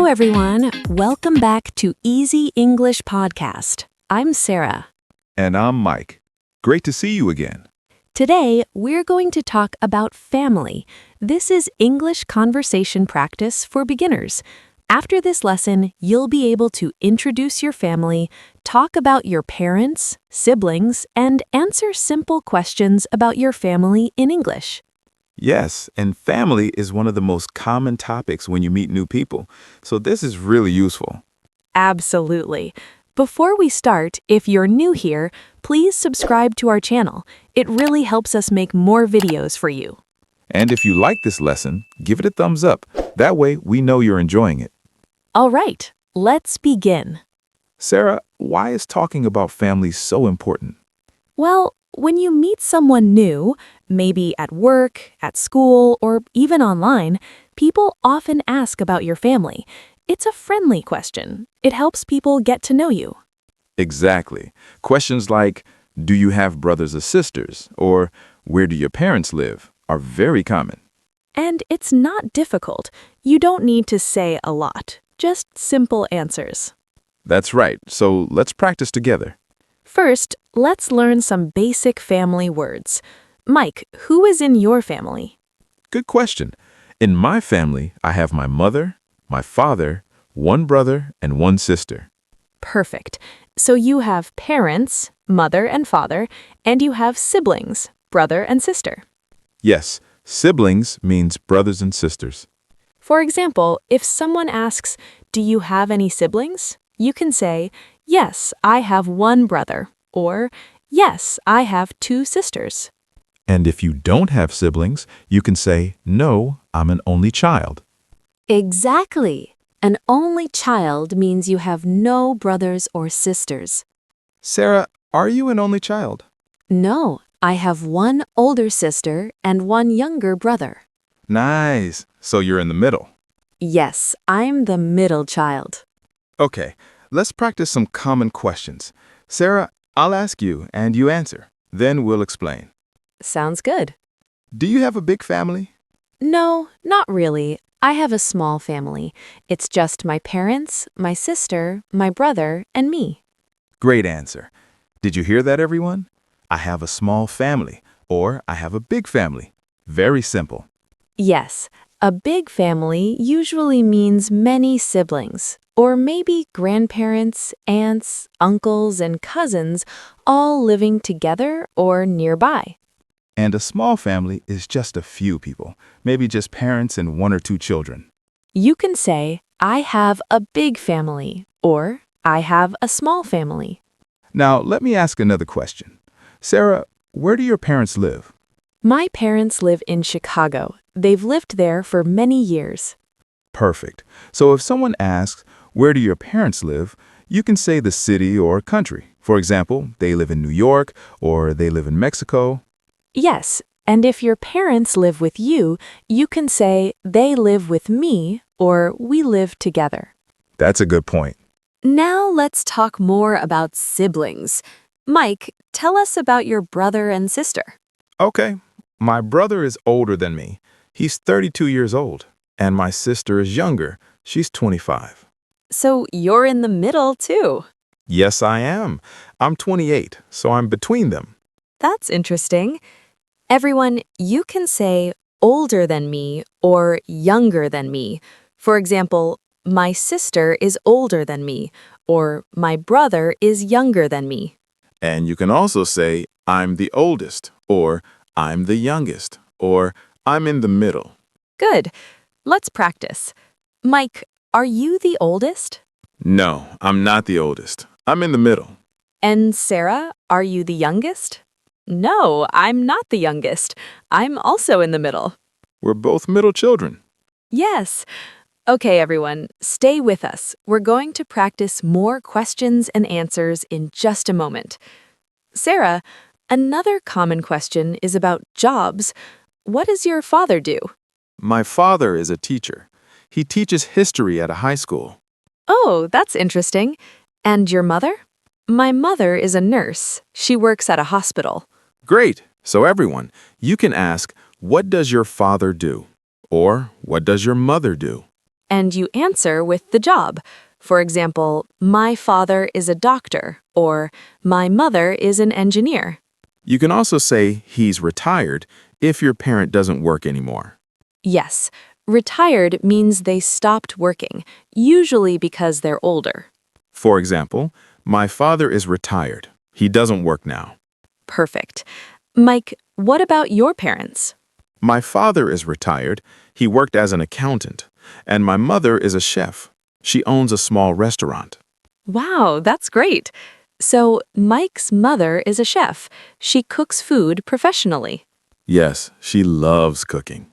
everyone. Welcome back to Easy English Podcast. I'm Sarah. And I'm Mike. Great to see you again. Today, we're going to talk about family. This is English conversation practice for beginners. After this lesson, you'll be able to introduce your family, talk about your parents, siblings, and answer simple questions about your family in English. Yes, and family is one of the most common topics when you meet new people, so this is really useful. Absolutely. Before we start, if you're new here, please subscribe to our channel. It really helps us make more videos for you. And if you like this lesson, give it a thumbs up. That way, we know you're enjoying it. All right, let's begin. Sarah, why is talking about family so important? Well, when you meet someone new, maybe at work, at school, or even online, people often ask about your family. It's a friendly question. It helps people get to know you. Exactly. Questions like, do you have brothers or sisters? Or where do your parents live? Are very common. And it's not difficult. You don't need to say a lot, just simple answers. That's right, so let's practice together. First, let's learn some basic family words. Mike, who is in your family? Good question. In my family, I have my mother, my father, one brother, and one sister. Perfect. So you have parents, mother and father, and you have siblings, brother and sister. Yes, siblings means brothers and sisters. For example, if someone asks, "Do you have any siblings?" you can say, "Yes, I have one brother," or "Yes, I have two sisters." And if you don't have siblings, you can say, no, I'm an only child. Exactly. An only child means you have no brothers or sisters. Sarah, are you an only child? No, I have one older sister and one younger brother. Nice. So you're in the middle. Yes, I'm the middle child. Okay, let's practice some common questions. Sarah, I'll ask you and you answer. Then we'll explain. Sounds good. Do you have a big family? No, not really. I have a small family. It's just my parents, my sister, my brother, and me. Great answer. Did you hear that, everyone? I have a small family, or I have a big family. Very simple. Yes, a big family usually means many siblings, or maybe grandparents, aunts, uncles, and cousins all living together or nearby. And a small family is just a few people, maybe just parents and one or two children. You can say, "I have a big family," or "I have a small family." Now, let me ask another question. Sarah, where do your parents live? My parents live in Chicago. They've lived there for many years. Perfect. So if someone asks, where do your parents live? You can say the city or country. For example, they live in New York or they live in Mexico. Yes, and if your parents live with you, you can say, "They live with me," or "We live together." That's a good point. Now let's talk more about siblings. Mike, tell us about your brother and sister. Okay, my brother is older than me. He's 32 years old. And my sister is younger. She's 25. So you're in the middle, too. Yes, I am. I'm 28, so I'm between them. That's interesting. Everyone, you can say older than me or younger than me. For example, my sister is older than me, or my brother is younger than me. And you can also say, I'm the oldest, or I'm the youngest, or I'm in the middle. Good. Let's practice. Mike, are you the oldest? No, I'm not the oldest. I'm in the middle. And Sarah, are you the youngest? No, I'm not the youngest. I'm also in the middle. We're both middle children. Yes. Okay, everyone, stay with us. We're going to practice more questions and answers in just a moment. Sarah, another common question is about jobs. What does your father do? My father is a teacher. He teaches history at a high school. Oh, that's interesting. And your mother? My mother is a nurse. She works at a hospital. Great. So everyone, you can ask, what does your father do? Or what does your mother do? and you answer with the job. For example, my father is a doctor, or my mother is an engineer. You can also say he's retired if your parent doesn't work anymore. Yes, retired means they stopped working, usually because they're older. For example, my father is retired. He doesn't work now. Perfect. Mike, what about your parents? My father is retired. He worked as an accountant. And my mother is a chef. She owns a small restaurant. Wow, that's great. So, Mike's mother is a chef. She cooks food professionally. Yes, she loves cooking.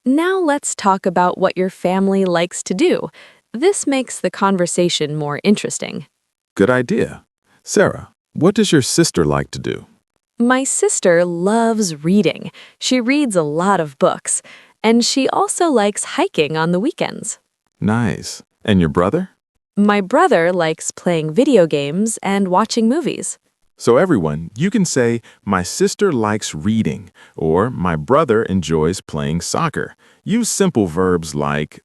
Now let's talk about what your family likes to do. This makes the conversation more interesting. Good idea. Sarah, what does your sister like to do? My sister loves reading. She reads a lot of books, and she also likes hiking on the weekends. Nice. And your brother? My brother likes playing video games and watching movies. So everyone, you can say, my sister likes reading, or my brother enjoys playing soccer. Use simple verbs like,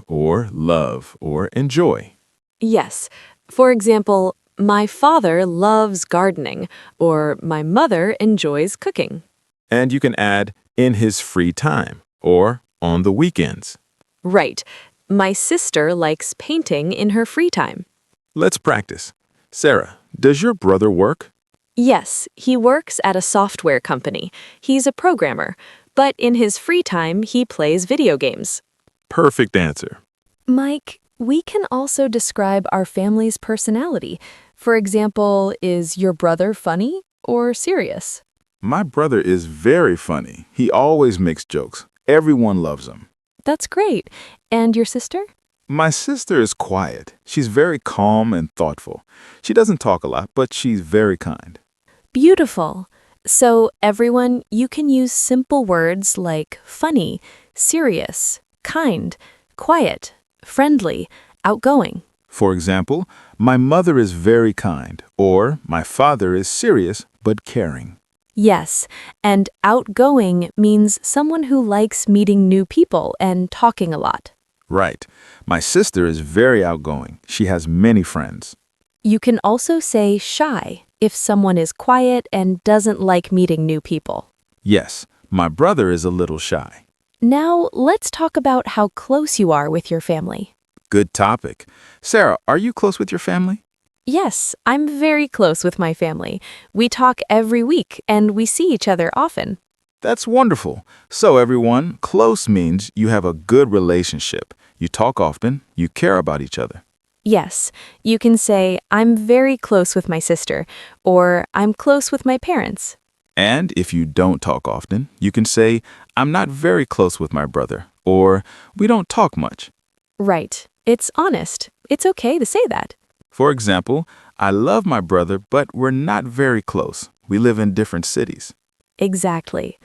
or love, or enjoy. Yes. For example, my father loves gardening, or my mother enjoys cooking. And you can add, in his free time, or on the weekends. Right. My sister likes painting in her free time. Let's practice. Sarah, does your brother work? Yes, he works at a software company. He's a programmer, but in his free time, he plays video games. Perfect answer. Mike, we can also describe our family's personality. For example, is your brother funny or serious? My brother is very funny. He always makes jokes. Everyone loves him. That's great. And your sister? My sister is quiet. She's very calm and thoughtful. She doesn't talk a lot, but she's very kind. Beautiful. So, everyone, you can use simple words like funny, serious, kind, quiet, friendly, outgoing. For example, my mother is very kind, or my father is serious but caring. Yes, and outgoing means someone who likes meeting new people and talking a lot. Right. My sister is very outgoing. She has many friends. You can also say shy if someone is quiet and doesn't like meeting new people. Yes, my brother is a little shy. Now, let's talk about how close you are with your family. Good topic. Sarah, are you close with your family? Yes, I'm very close with my family. We talk every week and we see each other often. That's wonderful. So everyone, close means you have a good relationship. You talk often, you care about each other. Yes, you can say, I'm very close with my sister, or I'm close with my parents. And if you don't talk often, you can say, I'm not very close with my brother, or we don't talk much. Right. It's honest. It's okay to say that. For example, I love my brother, but we're not very close. We live in different cities. Exactly.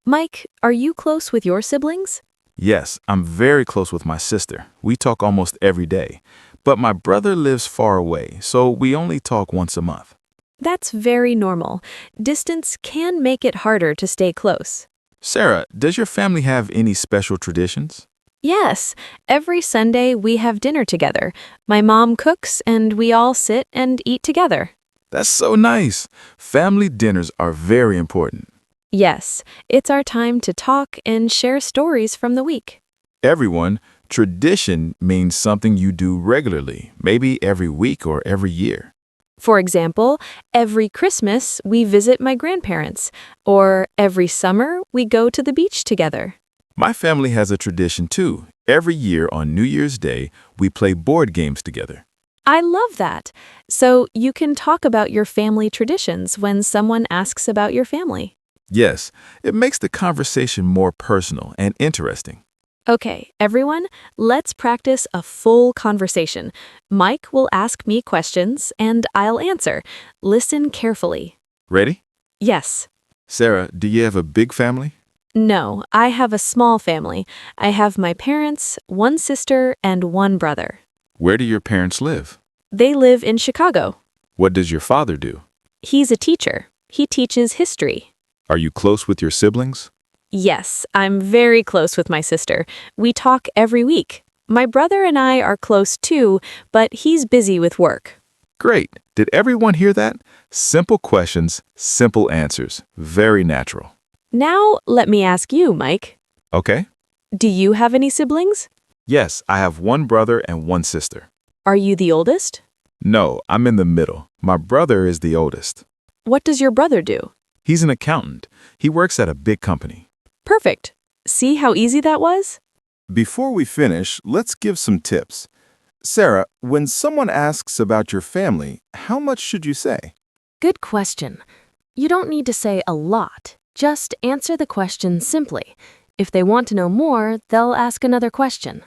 Mike, are you close with your siblings? Yes, I'm very close with my sister. We talk almost every day. But my brother lives far away, so we only talk once a month. That's very normal. Distance can make it harder to stay close. Sarah, does your family have any special traditions? Yes, every Sunday we have dinner together. My mom cooks and we all sit and eat together. That's so nice. Family dinners are very important. Yes, it's our time to talk and share stories from the week. Everyone, tradition means something you do regularly, maybe every week or every year. For example, every Christmas we visit my grandparents, or every summer we go to the beach together. My family has a tradition too. Every year on New Year's Day, we play board games together. I love that. So you can talk about your family traditions when someone asks about your family. Yes, it makes the conversation more personal and interesting. Okay, everyone, let's practice a full conversation. Mike will ask me questions and I'll answer. Listen carefully. Ready? Yes. Sarah, do you have a big family? No, I have a small family. I have my parents, one sister, and one brother. Where do your parents live? They live in Chicago. What does your father do? He's a teacher. He teaches history. Are you close with your siblings? Yes, I'm very close with my sister. We talk every week. My brother and I are close too, but he's busy with work. Great. Did everyone hear that? Simple questions, simple answers. Very natural. Now, let me ask you, Mike. Okay? Do you have any siblings? Yes, I have one brother and one sister. Are you the oldest? No, I'm in the middle. My brother is the oldest. What does your brother do? He's an accountant. He works at a big company. Perfect. See how easy that was? Before we finish, let's give some tips. Sarah, when someone asks about your family, how much should you say? Good question. You don't need to say a lot. Just answer the question simply. If they want to know more, they'll ask another question.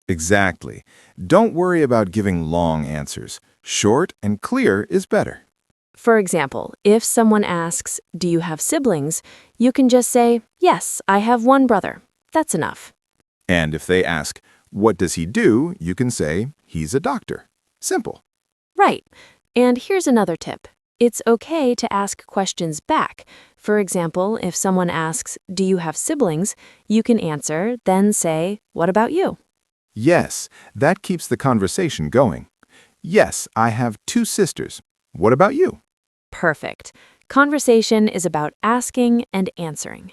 Exactly. Don't worry about giving long answers. Short and clear is better. For example, if someone asks, "Do you have siblings?" you can just say, "Yes, I have one brother." That's enough. And if they ask, what does he do? You can say, he's a doctor. Simple. Right. And here's another tip. It's okay to ask questions back. For example, if someone asks, "Do you have siblings?" you can answer, then say, "What about you?" Yes, that keeps the conversation going. Yes, I have 2 sisters. What about you? Perfect. Conversation is about asking and answering.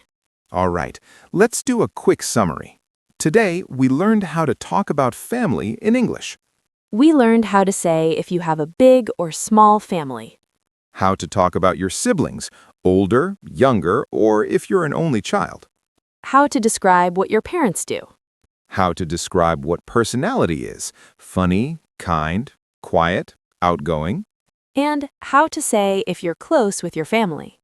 All right, let's do a quick summary. Today, we learned how to talk about family in English, We learned how to say if you have a big or small family, how to talk about your siblings, older, younger, or if you're an only child, how to describe what your parents do, how to describe what personality is, funny, kind, quiet, outgoing. and how to say if you're close with your family.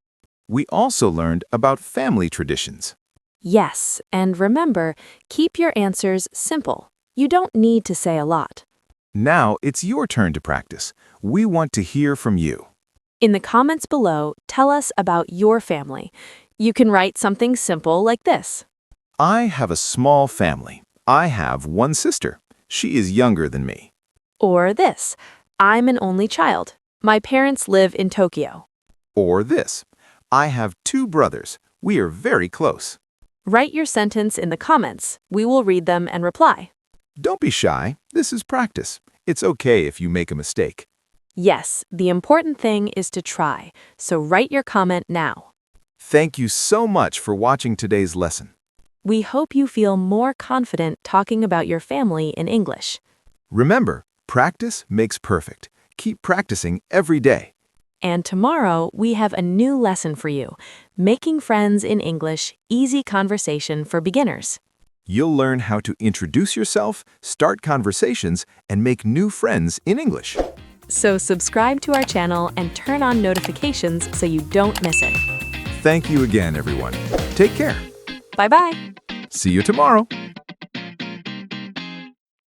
We also learned about family traditions. Yes, and remember, keep your answers simple. You don't need to say a lot. Now it's your turn to practice. We want to hear from you. In the comments below, tell us about your family. You can write something simple like this. I have a small family. I have one sister. She is younger than me. Or this. I'm an only child. My parents live in Tokyo. Or this. I have 2 brothers. We are very close. Write your sentence in the comments. We will read them and reply. Don't be shy. This is practice. It's okay if you make a mistake. Yes, the important thing is to try, so write your comment now. Thank you so much for watching today's lesson. We hope you feel more confident talking about your family in English. Remember, practice makes perfect. Keep practicing every day. And tomorrow, we have a new lesson for you, Making Friends in English, Easy Conversation for Beginners. You'll learn how to introduce yourself, start conversations, and make new friends in English. So subscribe to our channel and turn on notifications so you don't miss it. Thank you again, everyone. Take care. Bye-bye. See you tomorrow.